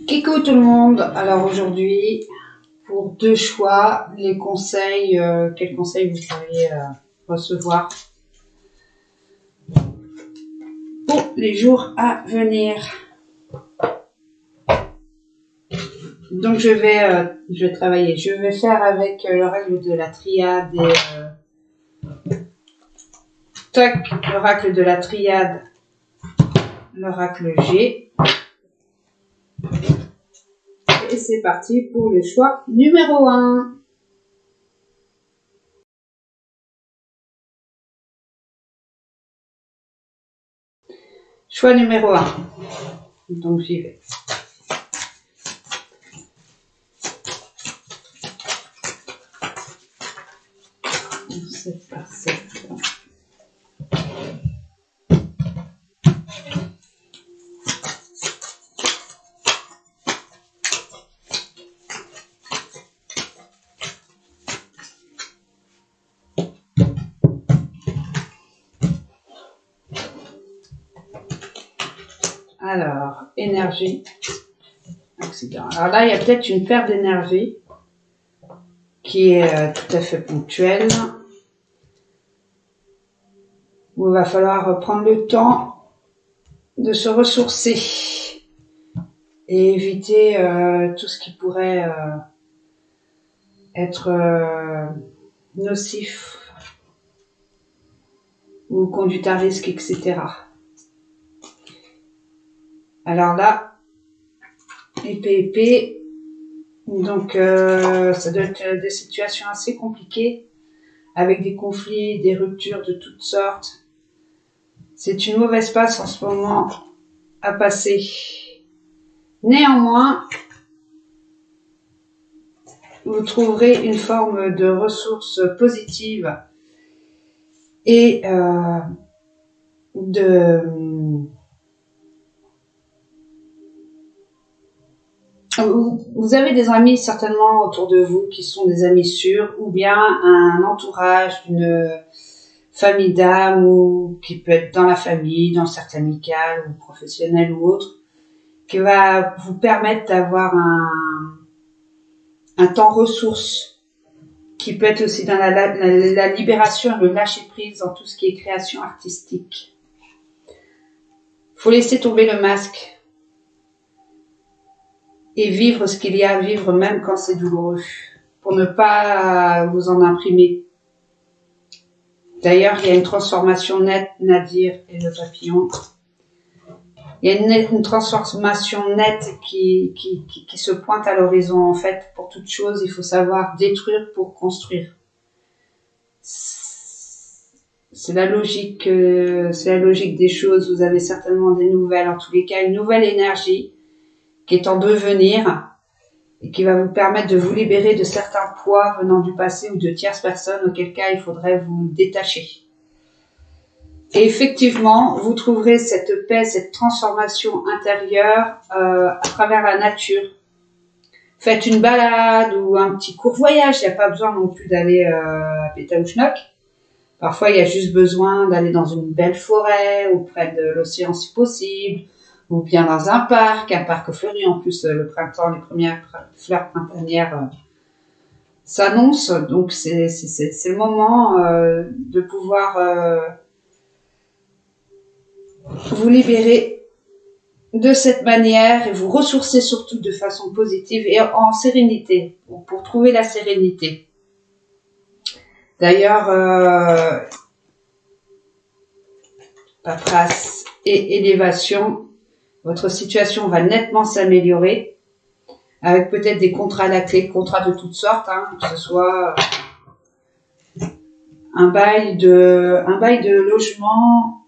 Coucou tout le monde. Alors aujourd'hui, pour deux choix, les conseils, quels conseils vous pourriez recevoir pour les jours à venir. Donc je vais travailler. Je vais faire avec l'oracle de la triade et l'oracle de la triade, l'oracle G. Et c'est parti pour le choix numéro 1. Choix numéro 1. Donc j'y vais. C'est parti. Alors, énergie, accident. Alors là, il y a peut-être une perte d'énergie qui est tout à fait ponctuelle, où il va falloir prendre le temps de se ressourcer et éviter tout ce qui pourrait être nocif ou conduite à risque, etc. Alors là, épée, donc ça doit être des situations assez compliquées, avec des conflits, des ruptures de toutes sortes. C'est une mauvaise passe en ce moment à passer. Néanmoins, vous trouverez une forme de ressource positive et vous avez des amis certainement autour de vous qui sont des amis sûrs, ou bien un entourage d'une famille d'âme, ou qui peut être dans la famille, dans le cercle amical ou professionnel ou autre, qui va vous permettre d'avoir un temps ressource, qui peut être aussi dans la libération et le lâcher prise dans tout ce qui est création artistique. Faut laisser tomber le masque et vivre ce qu'il y a à vivre, même quand c'est douloureux, pour ne pas vous en imprimer. D'ailleurs, il y a une transformation nette, Nadir et le papillon. Il y a une transformation nette qui se pointe à l'horizon. En fait, pour toute chose, il faut savoir détruire pour construire. C'est la logique des choses. Vous avez certainement des nouvelles, en tous les cas, une nouvelle énergie qui est en devenir et qui va vous permettre de vous libérer de certains poids venant du passé ou de tierces personnes, auquel cas il faudrait vous détacher. Et effectivement, vous trouverez cette paix, cette transformation intérieure à travers la nature. Faites une balade ou un petit court voyage, il n'y a pas besoin non plus d'aller à Pétaouchnok. Parfois, il y a juste besoin d'aller dans une belle forêt ou près de l'océan si possible, ou bien dans un parc fleuri. En plus, le printemps, les premières fleurs printanières s'annoncent. Donc, c'est le moment de pouvoir vous libérer de cette manière et vous ressourcer surtout de façon positive et en sérénité, pour trouver la sérénité. D'ailleurs, paperasse et élévation, votre situation va nettement s'améliorer, avec peut-être des contrats à la clé, contrats de toutes sortes, que ce soit un bail de logement,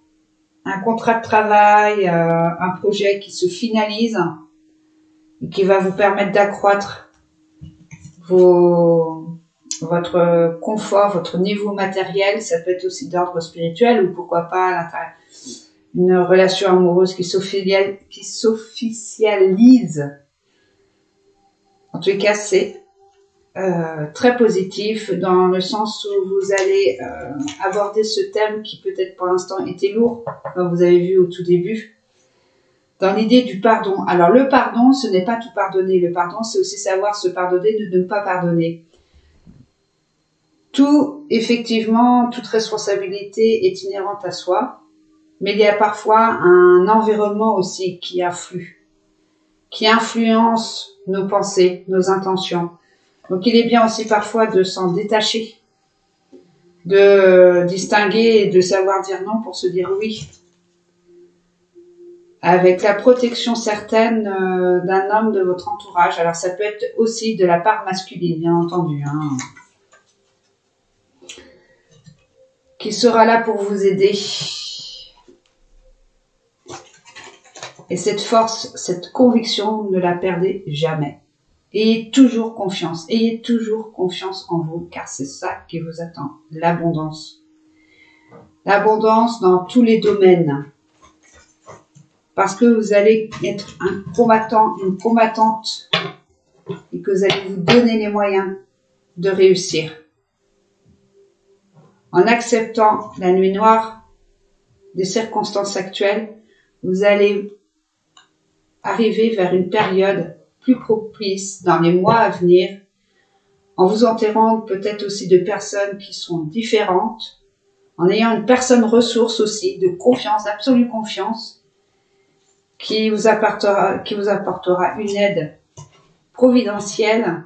un contrat de travail, un projet qui se finalise et qui va vous permettre d'accroître votre confort, votre niveau matériel. Ça peut être aussi d'ordre spirituel, ou pourquoi pas à l'intérieur une relation amoureuse qui s'officialise. En tout cas, c'est très positif, dans le sens où vous allez aborder ce thème qui peut-être pour l'instant était lourd, comme vous avez vu au tout début, dans l'idée du pardon. Alors le pardon, ce n'est pas tout pardonner. Le pardon, c'est aussi savoir se pardonner de ne pas pardonner. Tout, effectivement, toute responsabilité est inhérente à soi, mais il y a parfois un environnement aussi qui influence nos pensées, nos intentions. Donc il est bien aussi parfois de s'en détacher, de distinguer et de savoir dire non pour se dire oui, avec la protection certaine d'un homme de votre entourage. Alors ça peut être aussi de la part masculine, bien entendu, qui sera là pour vous aider. Et cette force, cette conviction, ne la perdez jamais. Ayez toujours confiance en vous, car c'est ça qui vous attend, l'abondance. L'abondance dans tous les domaines. Parce que vous allez être un combattant, une combattante, et que vous allez vous donner les moyens de réussir. En acceptant la nuit noire des circonstances actuelles, vous allez arriver vers une période plus propice dans les mois à venir, en vous entourant peut-être aussi de personnes qui sont différentes, en ayant une personne ressource aussi, de confiance, d'absolue confiance, qui vous apportera une aide providentielle,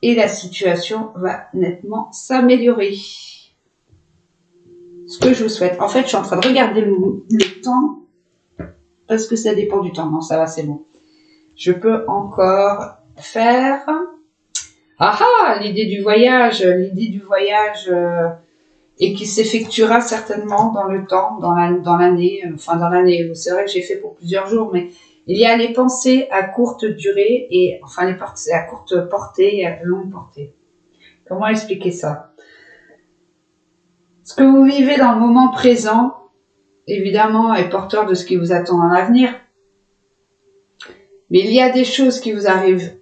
et la situation va nettement s'améliorer. Ce que je vous souhaite. En fait, je suis en train de regarder le temps, parce que ça dépend du temps. Non, ça va, c'est bon. Je peux encore faire... l'idée du voyage, et qui s'effectuera certainement dans le temps, dans l'année. C'est vrai que j'ai fait pour plusieurs jours, mais il y a les pensées à courte durée et les pensées à courte portée et à longue portée. Comment expliquer ça? Ce que vous vivez dans le moment présent, évidemment, est porteur de ce qui vous attend dans l'avenir. Mais il y a des choses qui vous arrivent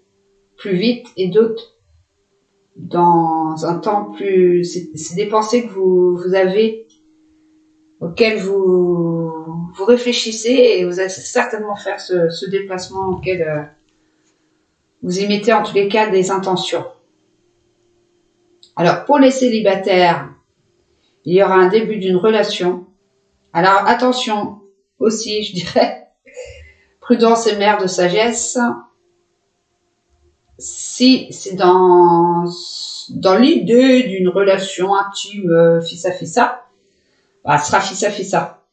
plus vite et d'autres dans un temps plus... C'est des pensées que vous avez, auxquelles vous réfléchissez, et vous allez certainement faire ce déplacement auquel vous y mettez en tous les cas des intentions. Alors, pour les célibataires, il y aura un début d'une relation. Alors, attention aussi, je dirais, prudence est mère de sagesse. Si c'est dans l'idée d'une relation intime fils à fissa, ce sera fils à fissa.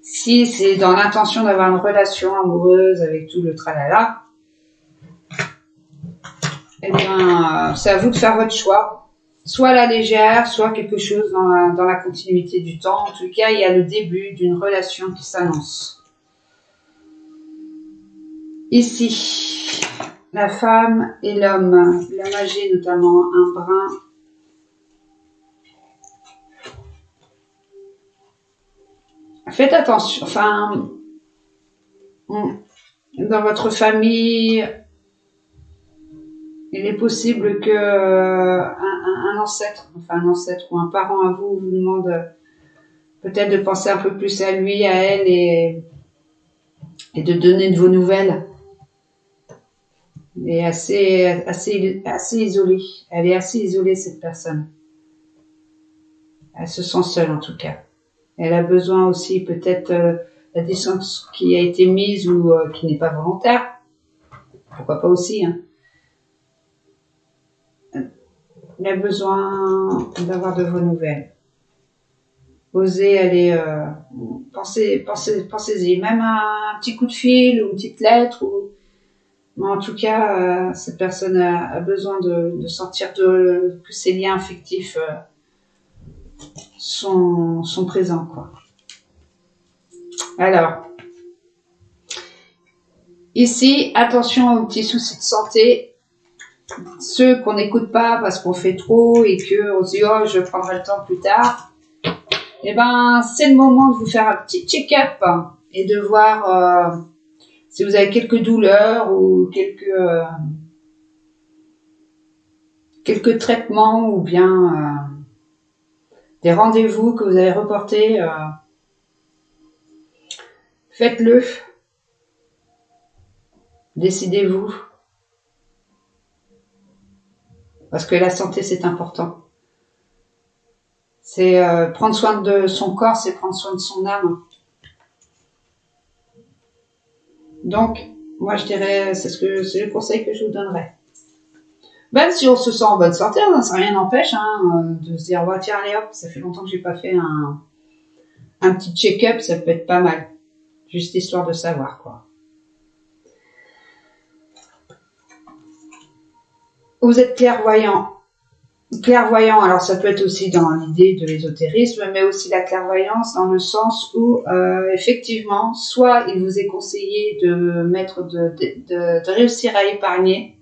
Si c'est dans l'intention d'avoir une relation amoureuse avec tout le tralala, eh bien, c'est à vous de faire votre choix. Soit à la légère, soit quelque chose dans la continuité du temps. En tout cas, il y a le début d'une relation qui s'annonce. Ici, la femme et l'homme, l'homme âgé notamment, un brin. Faites attention, dans votre famille, il est possible que un ancêtre ou un parent à vous demande peut-être de penser un peu plus à lui, à elle, et de donner de vos nouvelles. Elle est assez isolée. Elle est assez isolée, cette personne. Elle se sent seule, en tout cas. Elle a besoin aussi, peut-être, la distance qui a été mise ou qui n'est pas volontaire. Pourquoi pas aussi, Elle a besoin d'avoir de vos nouvelles. Osez aller, pensez-y, même un petit coup de fil ou une petite lettre, mais en tout cas, cette personne a besoin de sentir que ses liens affectifs sont présents, quoi. Alors, ici, attention aux petits soucis de santé. Ceux qu'on n'écoute pas parce qu'on fait trop et qu'on se dit « Oh, je prendrai le temps plus tard », eh ben, c'est le moment de vous faire un petit check-up et de voir si vous avez quelques douleurs ou quelques traitements ou bien des rendez-vous que vous avez reportés Faites-le. Décidez-vous. Parce que la santé, c'est important. C'est prendre soin de son corps, c'est prendre soin de son âme. Donc, moi, je dirais, c'est le conseil que je vous donnerais. Même si on se sent en bonne santé, ça rien n'empêche de se dire, tiens, allez hop, ça fait longtemps que j'ai pas fait un petit check-up, ça peut être pas mal. Juste histoire de savoir, quoi. Vous êtes clairvoyant. Clairvoyant, alors ça peut être aussi dans l'idée de l'ésotérisme, mais aussi la clairvoyance dans le sens où, effectivement, soit il vous est conseillé de réussir à épargner,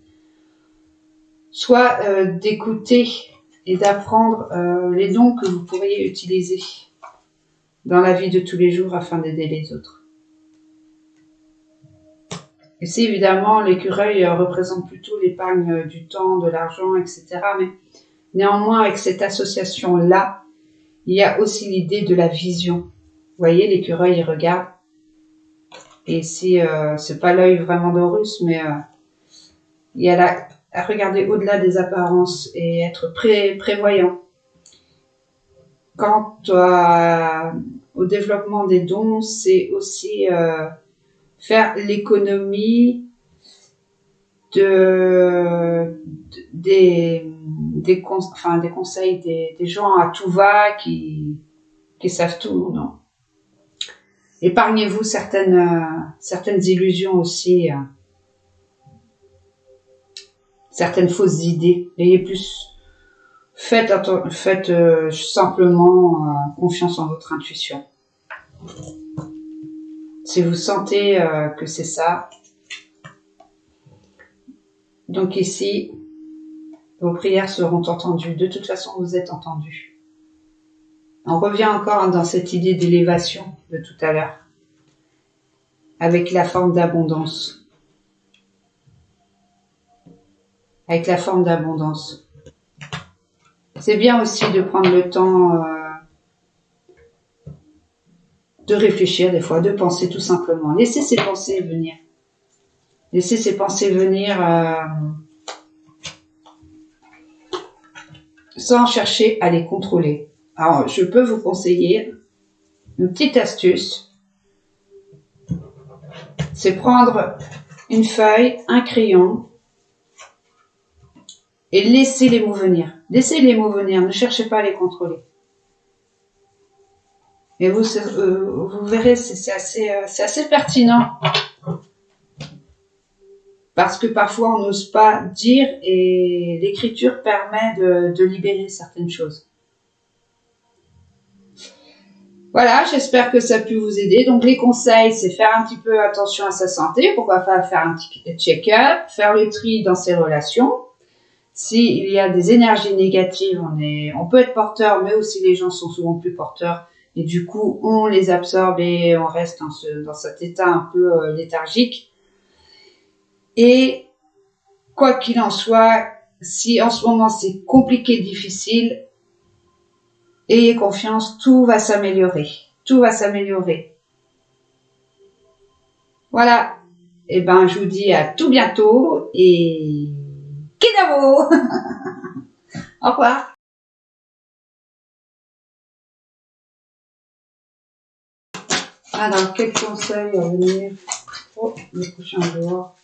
soit d'écouter et d'apprendre les dons que vous pourriez utiliser dans la vie de tous les jours afin d'aider les autres. Et si évidemment l'écureuil représente plutôt l'épargne du temps, de l'argent, etc. Mais néanmoins, avec cette association-là, il y a aussi l'idée de la vision. Vous voyez, l'écureuil, il regarde. Et ici, c'est pas l'œil vraiment d'Horus, mais il y a à regarder au-delà des apparences et être prévoyant. Quant au développement des dons, c'est aussi faire l'économie des conseils des gens à tout va qui savent tout, non. Épargnez-vous certaines illusions aussi, certaines fausses idées. Ayez plus, faites simplement confiance en votre intuition. Si vous sentez que c'est ça, donc ici, vos prières seront entendues. De toute façon, vous êtes entendus. On revient encore dans cette idée d'élévation de tout à l'heure, avec la forme d'abondance. Avec la forme d'abondance. C'est bien aussi de prendre le temps de réfléchir des fois, de penser tout simplement. Laissez ces pensées venir. Laissez ces pensées venir sans chercher à les contrôler. Alors, je peux vous conseiller une petite astuce. C'est prendre une feuille, un crayon et laissez les mots venir. Laissez les mots venir, ne cherchez pas à les contrôler. Et vous verrez, c'est assez pertinent. Parce que parfois on n'ose pas dire et l'écriture permet de libérer certaines choses. Voilà, j'espère que ça a pu vous aider. Donc les conseils, c'est faire un petit peu attention à sa santé. Pourquoi pas faire un petit check-up, faire le tri dans ses relations. S'il y a des énergies négatives, on peut être porteur, mais aussi les gens sont souvent plus porteurs. Et du coup, on les absorbe et on reste dans cet état un peu léthargique. Et quoi qu'il en soit, si en ce moment c'est compliqué, difficile, ayez confiance, tout va s'améliorer. Tout va s'améliorer. Voilà. Et ben, je vous dis à tout bientôt et Kidavo. Au revoir. Alors, quel conseil à venir? Oh, le prochain dehors.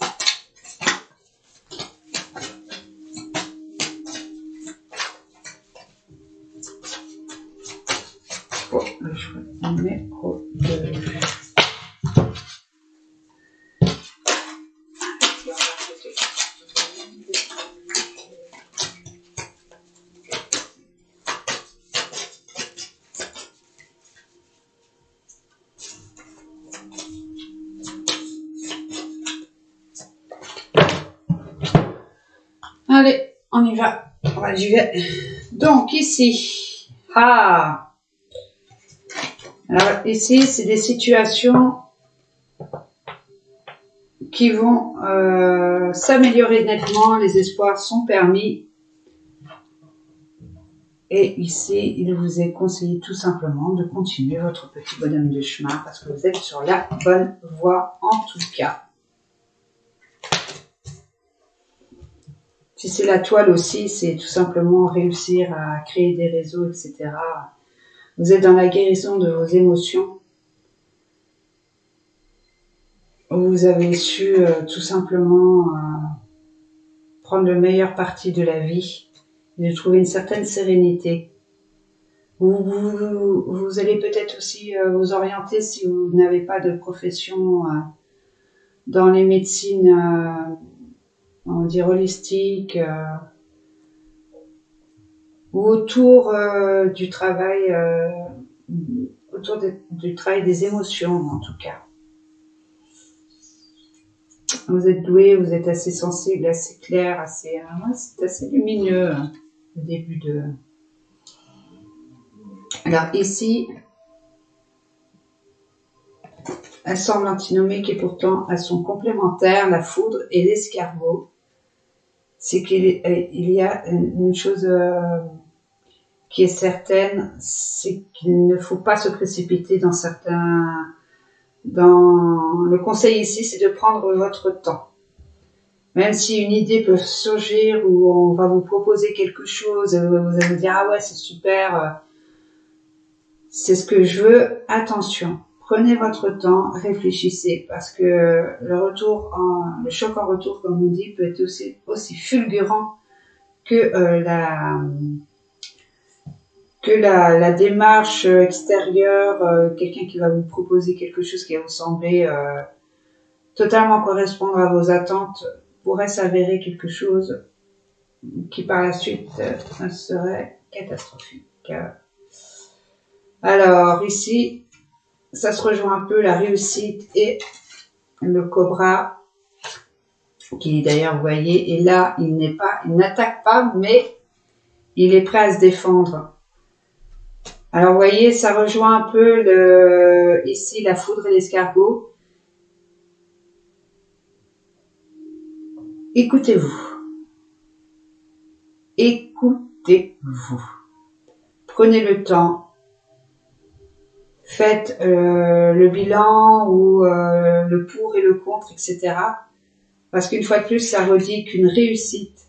Oh, le choix numéro 2. Allez, on y va. Ouais, j'y vais. Donc, ici. Ah. Alors, ici, c'est des situations qui vont s'améliorer nettement. Les espoirs sont permis. Et ici, il vous est conseillé tout simplement de continuer votre petit bonhomme de chemin parce que vous êtes sur la bonne voie en tout cas. Si c'est la toile aussi, c'est tout simplement réussir à créer des réseaux, etc. Vous êtes dans la guérison de vos émotions. Vous avez su tout simplement prendre le meilleur parti de la vie et de trouver une certaine sérénité. Vous allez peut-être aussi vous orienter si vous n'avez pas de profession dans les médecines, on va dire holistiques, ou autour du travail, du travail des émotions en tout cas. Vous êtes doué, vous êtes assez sensible, assez clair, assez, c'est assez lumineux le début de. Alors ici, elles semblent antinomiques et pourtant elles sont complémentaires, la foudre et l'escargot. C'est qu'il y a une chose qui est certaine, c'est qu'il ne faut pas se précipiter dans certains. Le conseil ici, c'est de prendre votre temps. Même si une idée peut surgir ou on va vous proposer quelque chose, vous allez vous dire ah ouais c'est super, c'est ce que je veux. Attention, prenez votre temps, réfléchissez parce que le choc en retour comme on dit peut être aussi fulgurant que la démarche extérieure, quelqu'un qui va vous proposer quelque chose qui va vous sembler totalement correspondre à vos attentes pourrait s'avérer quelque chose qui par la suite serait catastrophique. Alors ici, ça se rejoint un peu la réussite et le cobra, qui d'ailleurs vous voyez, et là il n'attaque pas, mais il est prêt à se défendre. Alors vous voyez, ça rejoint un peu ici la foudre et l'escargot. Écoutez-vous. Écoutez-vous. Prenez le temps. Faites le bilan ou le pour et le contre, etc. Parce qu'une fois de plus, ça redit qu'une réussite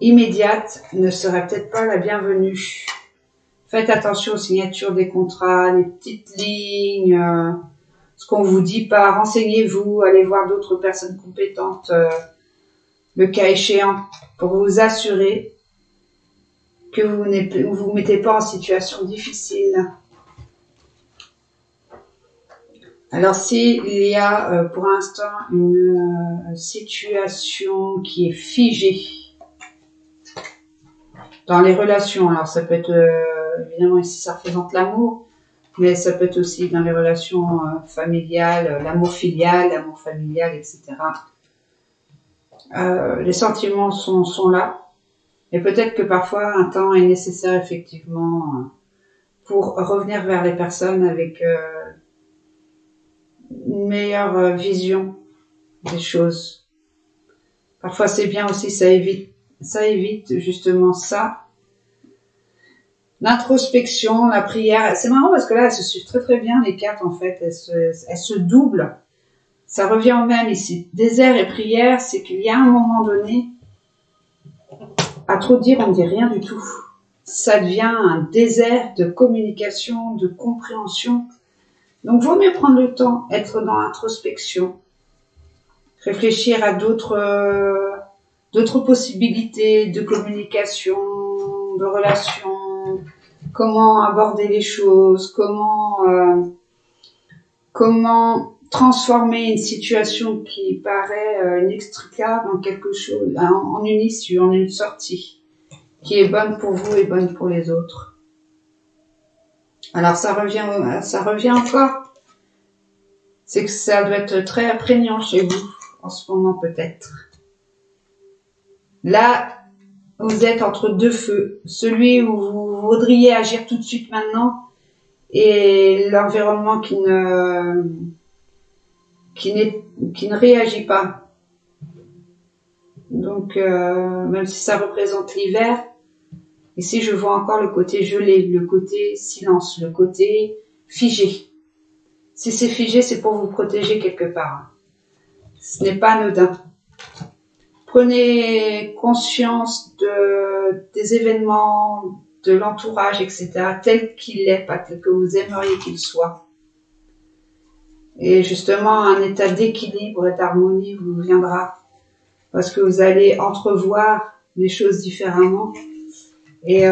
immédiate ne serait peut-être pas la bienvenue. Faites attention aux signatures des contrats, les petites lignes, ce qu'on vous dit pas. Renseignez-vous, allez voir d'autres personnes compétentes, le cas échéant, pour vous assurer que vous ne vous mettez pas en situation difficile. Alors s'il y a pour l'instant une situation qui est figée dans les relations, alors ça peut être évidemment ici ça représente l'amour, mais ça peut être aussi dans les relations familiales, l'amour filial, l'amour familial, etc. Les sentiments sont là. Et peut-être que parfois un temps est nécessaire effectivement pour revenir vers les personnes avec une meilleure vision des choses. Parfois c'est bien aussi, ça évite justement ça. L'introspection, la prière, c'est marrant parce que là elles se suivent très très bien les cartes en fait, elles se doublent. Ça revient au même ici. Désert et prière, c'est qu'il y a un moment donné, à trop dire, on ne dit rien du tout. Ça devient un désert de communication, de compréhension. Donc, vaut mieux prendre le temps, être dans l'introspection, réfléchir à d'autres possibilités de communication, de relations, comment aborder les choses, comment transformer une situation qui paraît inextricable en quelque chose, en une issue, en une sortie qui est bonne pour vous et bonne pour les autres. Alors ça revient encore. C'est que ça doit être très prégnant chez vous en ce moment peut-être. Là, vous êtes entre deux feux. Celui où vous voudriez agir tout de suite maintenant et l'environnement qui ne réagit pas. Donc, même si ça représente l'hiver, Ici, je vois encore le côté gelé, le côté silence, le côté figé. Si c'est figé, c'est pour vous protéger quelque part. Ce n'est pas anodin. Prenez conscience des événements, de l'entourage, etc., tel qu'il est, pas tel que vous aimeriez qu'il soit. Et justement, un état d'équilibre et d'harmonie vous viendra parce que vous allez entrevoir les choses différemment. Et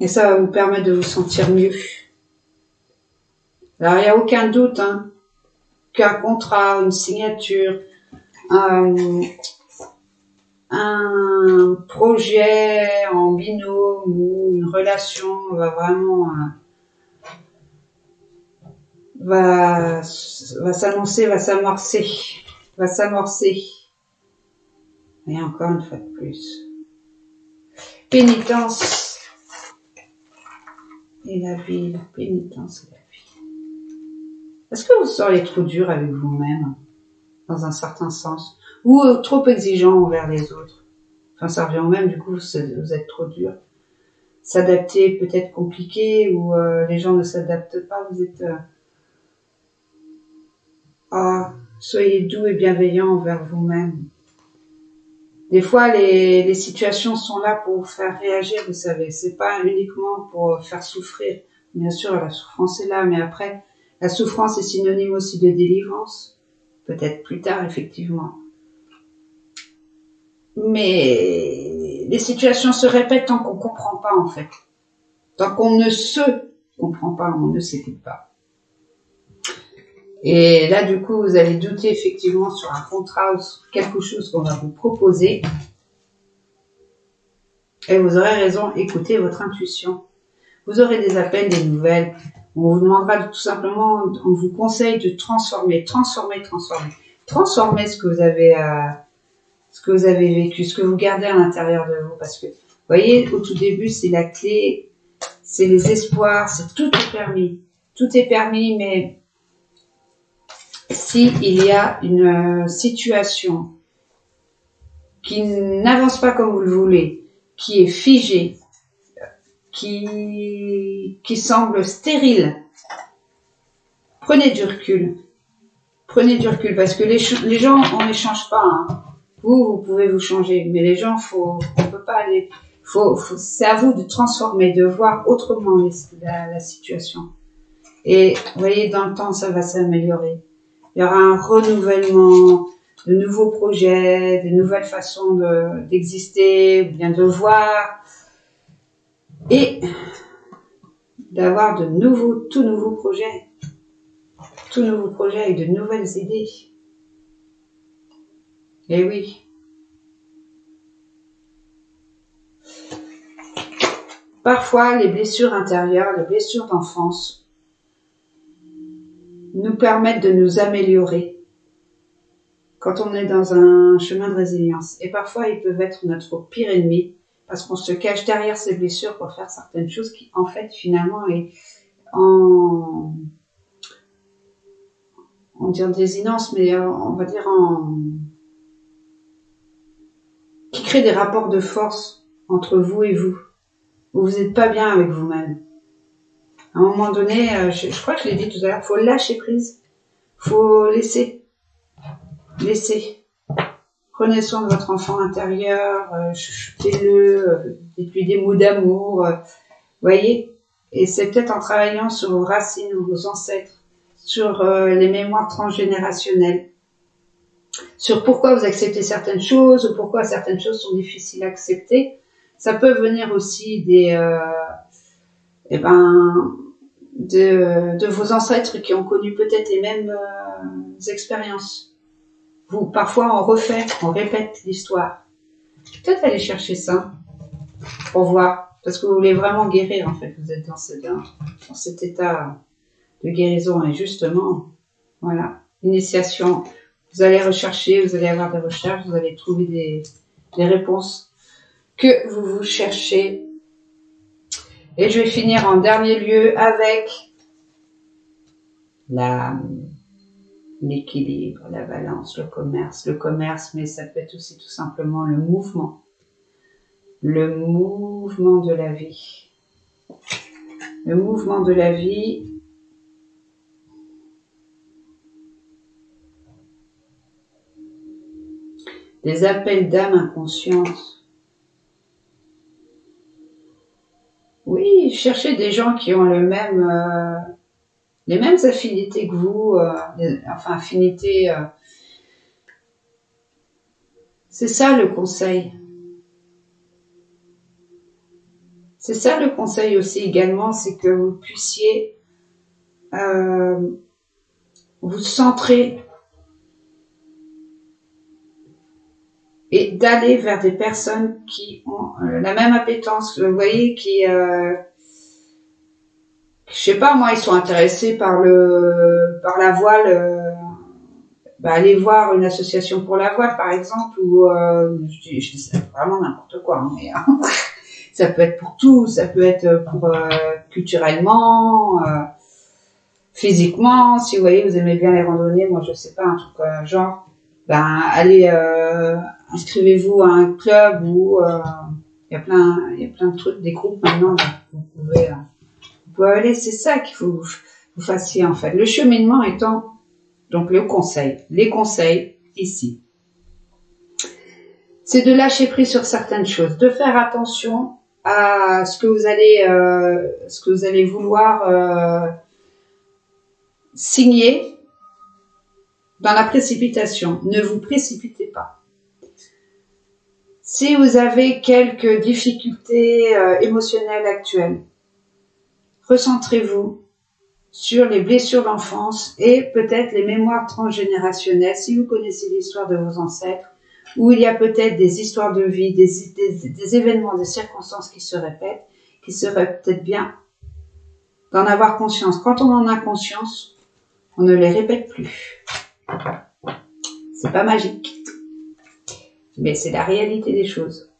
ça va vous permettre de vous sentir mieux. Alors, il n'y a aucun doute qu'un contrat, une signature, un projet en binôme ou une relation va vraiment va s'annoncer, va s'amorcer. Et encore une fois de plus. Pénitence et la vie, la pénitence et la vie. Est-ce que vous seriez trop dur avec vous-même, dans un certain sens, ou trop exigeant envers les autres? Enfin, ça revient au même, du coup, vous êtes trop dur. S'adapter peut-être compliqué, ou les gens ne s'adaptent pas, vous êtes... soyez doux et bienveillant envers vous-même. Des fois, les situations sont là pour vous faire réagir, vous savez. C'est pas uniquement pour faire souffrir. Bien sûr, la souffrance est là, mais après, la souffrance est synonyme aussi de délivrance. Peut-être plus tard, effectivement. Mais les situations se répètent tant qu'on comprend pas, en fait. Tant qu'on ne se comprend pas, on ne s'écoute pas. Et là, du coup, vous allez douter effectivement sur un contrat ou sur quelque chose qu'on va vous proposer. Et vous aurez raison, écoutez votre intuition. Vous aurez des appels, des nouvelles. On vous demandera tout simplement, on vous conseille de transformer ce que vous avez vécu, ce que vous gardez à l'intérieur de vous. Parce que, vous voyez, au tout début, c'est la clé, c'est les espoirs, c'est tout est permis. Tout est permis, mais si il y a une situation qui n'avance pas comme vous le voulez, qui est figée, qui semble stérile, prenez du recul. Prenez du recul parce que les gens, on ne les change pas. Vous pouvez vous changer, mais les gens, on peut pas aller. C'est à vous de transformer, de voir autrement la situation. Et vous voyez, dans le temps, ça va s'améliorer. Il y aura un renouvellement, de nouveaux projets, de nouvelles façons d'exister, ou bien de voir, et d'avoir tout nouveaux projets avec de nouvelles idées. Et oui. Parfois, les blessures intérieures, les blessures d'enfance, nous permettent de nous améliorer quand on est dans un chemin de résilience. Et parfois, ils peuvent être notre pire ennemi parce qu'on se cache derrière ces blessures pour faire certaines choses qui, en fait, finalement, est on dit en désinence, mais on va dire qui crée des rapports de force entre vous et vous, où vous n'êtes pas bien avec vous-même. À un moment donné, je crois que je l'ai dit tout à l'heure, faut lâcher prise, faut laisser. Prenez soin de votre enfant intérieur, chuchotez-le, dites-lui des mots d'amour, voyez. Et c'est peut-être en travaillant sur vos racines ou vos ancêtres, sur les mémoires transgénérationnelles, sur pourquoi vous acceptez certaines choses ou pourquoi certaines choses sont difficiles à accepter. Ça peut venir aussi de vos ancêtres qui ont connu peut-être les mêmes expériences. Parfois, on répète l'histoire. Peut-être aller chercher ça pour voir, parce que vous voulez vraiment guérir, en fait. Vous êtes dans cet état de guérison, et justement, voilà, initiation. Vous allez rechercher, vous allez avoir des recherches, vous allez trouver des réponses que vous cherchez. Et je vais finir en dernier lieu avec l'équilibre, la balance, le commerce, mais ça peut être aussi tout simplement le mouvement. Le mouvement de la vie. Le mouvement de la vie. Des appels d'âme inconscientes. Oui, cherchez des gens qui ont les mêmes affinités que vous, enfin affinités. C'est ça le conseil. C'est ça le conseil aussi également, c'est que vous puissiez vous centrer et d'aller vers des personnes qui ont la même appétence, vous voyez, qui, je sais pas, moi, ils sont intéressés par la voile, aller voir une association pour la voile, par exemple, ou je dis vraiment n'importe quoi, hein, mais ça peut être pour tout, ça peut être pour culturellement, physiquement, si vous voyez, vous aimez bien les randonnées, moi je sais pas, un truc genre, allez, inscrivez-vous à un club où il y a plein de trucs, des groupes maintenant, vous pouvez aller, c'est ça qu'il faut que vous fassiez en fait. Le cheminement étant donc les conseils ici, c'est de lâcher prise sur certaines choses, de faire attention à ce que vous allez vouloir signer dans la précipitation. Ne vous précipitez pas. Si vous avez quelques difficultés émotionnelles actuelles, recentrez-vous sur les blessures d'enfance et peut-être les mémoires transgénérationnelles, si vous connaissez l'histoire de vos ancêtres, où il y a peut-être des histoires de vie, des événements, des circonstances qui se répètent, qui serait peut-être bien d'en avoir conscience. Quand on en a conscience, on ne les répète plus. C'est pas magique, mais c'est la réalité des choses.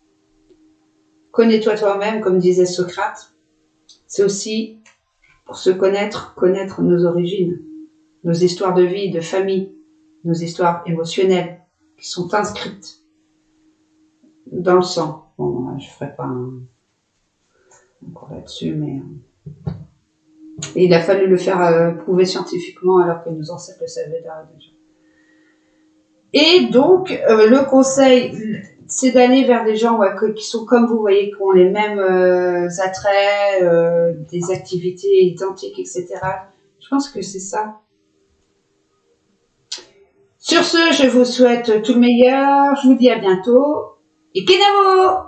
Connais-toi toi-même, comme disait Socrate. C'est aussi pour se connaître nos origines, nos histoires de vie, de famille, nos histoires émotionnelles qui sont inscrites dans le sang. Bon, je ferai pas encore là-dessus, mais et il a fallu le faire prouver scientifiquement alors que nos ancêtres le savaient déjà. Et donc, le conseil, c'est d'aller vers des gens qui sont comme vous, voyez, qui ont les mêmes attraits, des activités identiques, etc. Je pense que c'est ça. Sur ce, je vous souhaite tout le meilleur. Je vous dis à bientôt. Et Kenavo!